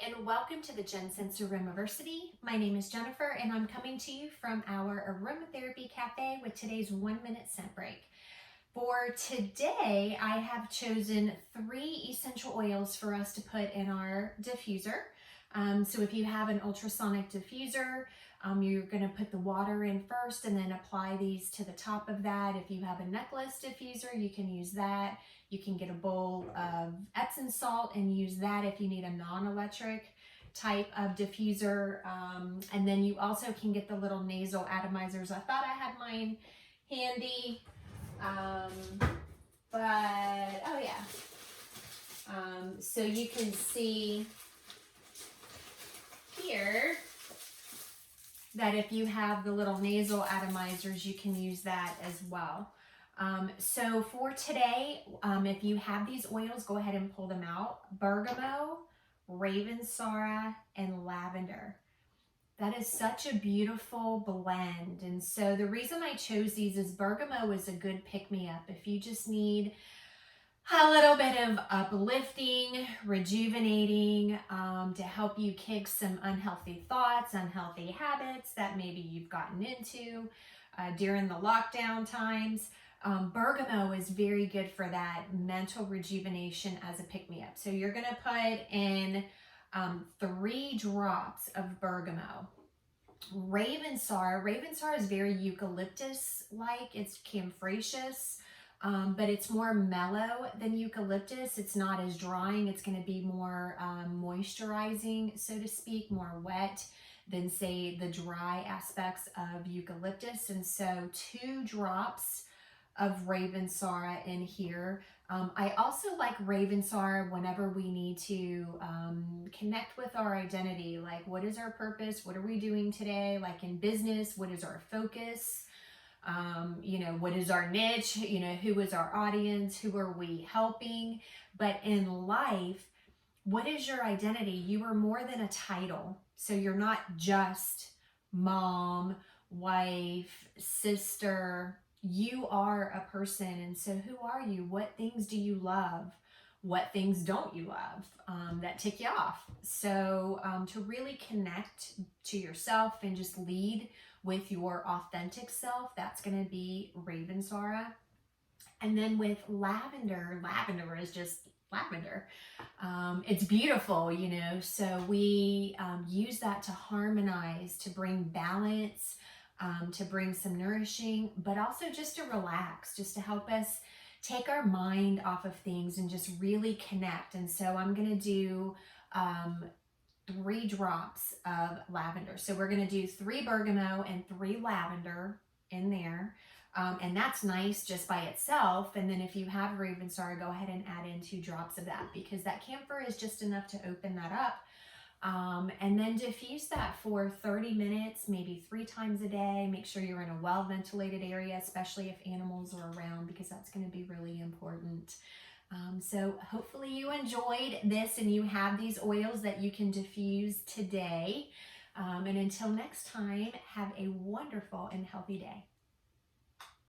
and welcome to the JennScents Aromaversity. My name is Jennifer and I'm coming to you from our Aromatherapy Cafe with today's 1-minute scent break. For today, I have chosen 3 essential oils for us to put in our diffuser. So if you have an ultrasonic diffuser, you're going to put the water in first and then apply these to the top of that. If you have a necklace diffuser, you can use that. You can get a bowl of Epsom salt and use that if you need a non-electric type of diffuser. And then you also can get the little nasal atomizers. I thought I had mine handy, but oh yeah. So you can see here that if you have the little nasal atomizers, you can use that as well. So for today, if you have these oils, go ahead and pull them out. Bergamot, Ravintsara, and Lavender. That is such a beautiful blend. And so the reason I chose these is Bergamot is a good pick-me-up. If you just need a little bit of uplifting, rejuvenating, to help you kick some unhealthy thoughts, unhealthy habits that maybe you've gotten into during the lockdown times. Bergamot is very good for that mental rejuvenation as a pick-me-up. So you're going to put in 3 drops of bergamot. Ravintsara is very eucalyptus-like. It's camphragous, but it's more mellow than eucalyptus. It's not as drying. It's going to be more moisturizing, so to speak, more wet than, say, the dry aspects of eucalyptus. And so 2 drops of Ravintsara in here. I also like Ravintsara whenever we need to connect with our identity. Like, what is our purpose? What are we doing today? Like in business, what is our focus? What is our niche? Who is our audience? Who are we helping? But in life, what is your identity? You are more than a title. So you're not just mom, wife, sister. You are a person. And so who are you? What things do you love? What things don't you love that tick you off? So to really connect to yourself and just lead with your authentic self, that's going to be Ravintsara. And then with lavender is just lavender. It's beautiful, so we use that to harmonize, to bring balance, to bring some nourishing, but also just to relax, just to help us take our mind off of things and just really connect. And so I'm going to do 3 drops of lavender. So we're going to do 3 bergamot and 3 lavender in there. And that's nice just by itself. And then if you have Ravintsara, go ahead and add in 2 drops of that, because that camphor is just enough to open that up. And then diffuse that for 30 minutes, maybe 3 times a day. Make sure you're in a well-ventilated area, especially if animals are around, because that's going to be really important. So hopefully you enjoyed this and you have these oils that you can diffuse today. And until next time, have a wonderful and healthy day.